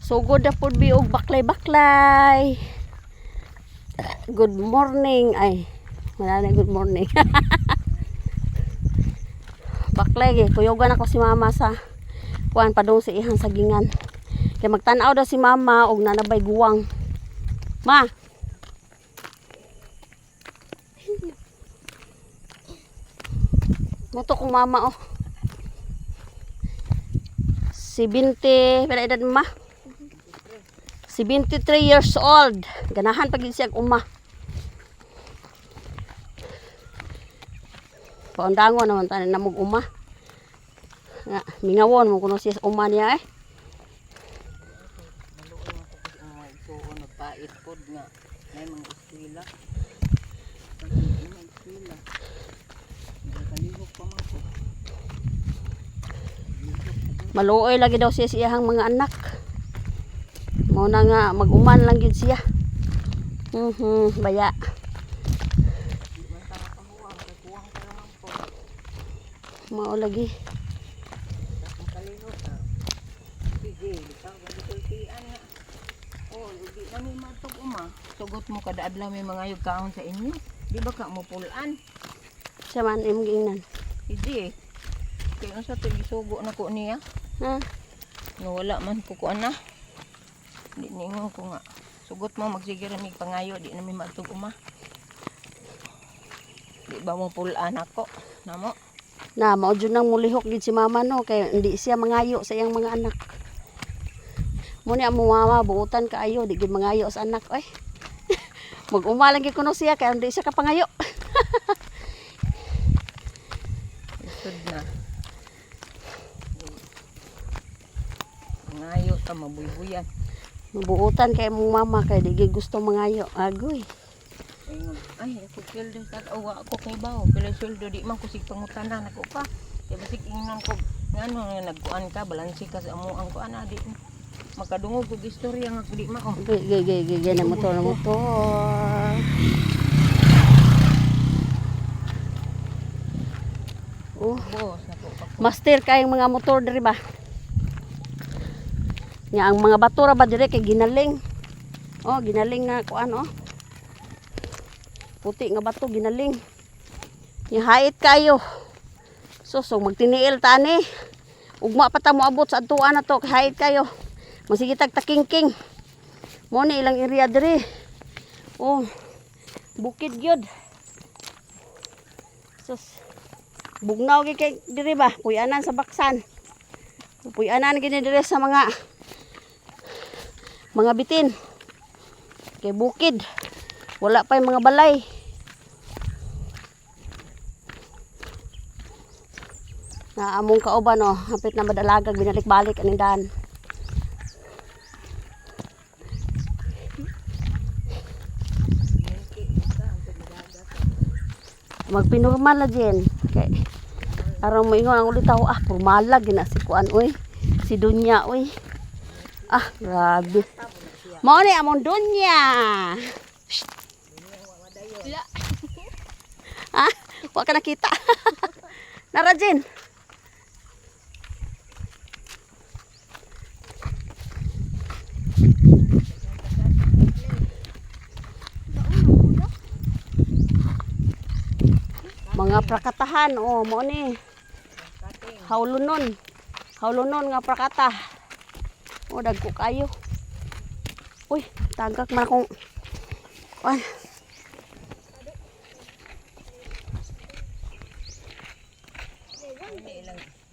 Sugod na pud biog baklay-baklay. Good morning. Ay, wala na good morning. Baklay, kuyogan ako si mama sa kuan padung sa ihang sagingan. Kaya magtanaw daw si mama og nanabay guwang. Ma. Moto kong mama oh. 70, pala edad ma? 73 years old. Ganahan pag siya uma. Paundango naman tayo na mag-uma. Mingawon mo kuno siya uma niya eh. Maluoy ako kasi ang mga isuo nagpait pod nga. May mga eskwela. Mga eskwela. Nagkalihok pa man ko. Maluoy lagi daw siya siyahang mga anak. Mao na nga mag-uman lang gid siya. Baya. Mao lagi. Kalihok na. Sige, bitaw ka dito siyan nga. Oh, di na may matog uma. Sugot mo kada adlaw may mga yugkaon sa inyo. Di ba ka mo pulan? Siya man imong giingnan. Hindi. Kaya sa to isugo na ko niya. Ha? No, wala man ko kuan na. Di ningon ko nga. Sugot mo magsigiran mig pangayo di na may matog uma. Di ba mo pulan ako? Namo? Na mao jud nang mulihok gid si mama no kay hindi siya mangayo sa iyang mga anak. Mo ni amo mama buutan kaayo di gid mangayo sa anak oy. Mag-uma lang gid kuno siya kay hindi siya kapangayo. Isod na. Mangayo ta mabuybuyan. Mabuutan kay mong mama kay di gid gusto mangayo. Agoy. Ingon, ay, ako sweldo sa awa ako kay bawo. Pila sweldo di man ko sig pangutanan ako pa. Kaya basig ingnan ko ngano nga nagkuan ka, balansi ka sa amo ang kuan di. Makadungog og istorya nga di mao. Gay na motor na motor. Oh, Boss nako pa. master kayong mga motor diri ba? Nya ang mga bato ra ba dire kay ginaling. Oh, ginaling nga kuan oh. Puti nga bato ginaling. Nya hait kayo. So magtiniil tani. Ugma pa ta mo abot sa adtuan na to kay hait kayo. Masige tag takingking. Mo ni ilang area diri. Oh. Bukid gyud. Sus. Bugnaw gyud kay diri ba? Puy-anan sa baksan. Puy-anan gini diri sa mga bitin. Kay bukid. Wala pa yung mga balay. Na among kauban oh, hapit na madalagag binalik-balik aning daan. Magpinurmal na dyan. Okay. Aram mo ingon ang ulit ako, purmala gina si kuan oy. Si Dunya oy. Grabe. Mao ni among Dunya. Wa ka nakita. Nara Jen. Mga prakatahan, oh, mo ni. Hawlunon. Hawlunon nga prakata. Oh, dagko kayo. Uy, tagak man akong ay.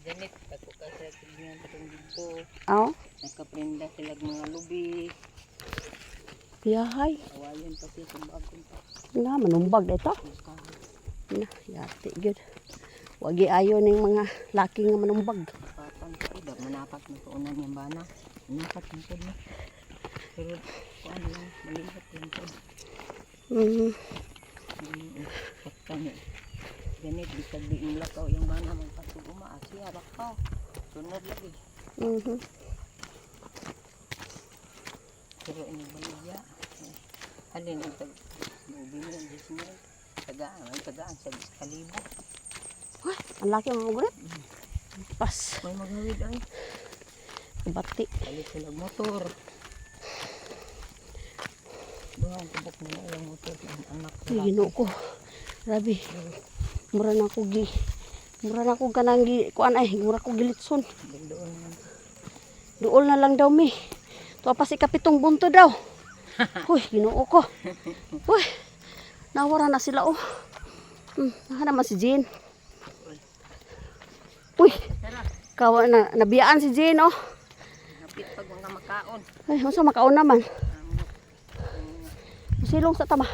Ganit ako ka sa tignan tong dito. Aw, Nakaprinda sila mga lubi. yahay. Awayan pati sa bagong pa. Na manumbag dito. Na, yati gyud. Wagi ayo ning mga laki nga manumbag. Papan sa ida manapat mo kaunan yung bana. Manapat mo po na. Pero kuan lang malihat lang po. Patang ganit bisag di lakaw yung bana magpatug umaasi harap pa. Sunod lagi. Pero ini baligya. Alin ang tag lubi mo ang disney. Tagaan sa 1,000. Wah, ang laki mo gurit. Pas. May maghawid ay. Bati. Palit sila motor. Doon, tubok na yung motor ng anak. Ay, Ginoo ko. Grabe. Mura na ko kanang kuan ay, mura ko gilitson. Doon naman. Duol na lang daw mi. Tuwa pa si kapitong bunto daw. Huy, Ginoo ko. Huy. Nawara na sila oh. Naka naman si Jean. Uy. Kawa na nabiyaan si Jean oh. Hapit pag mga makaon. Ay, unsa makaon naman. Silong sa tama.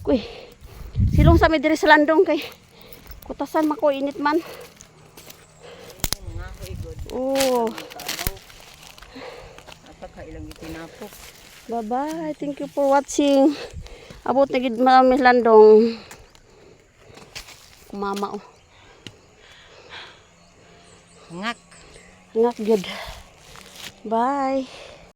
Uy. Silong sa mi diri sa landong kay kutasan mako init man. Mga higod. Oh. At ilang itinapok. Bye-bye. Thank you for watching. Abot na gid Mami Landong. Mama oh. Ngak. Ngak gid. Bye.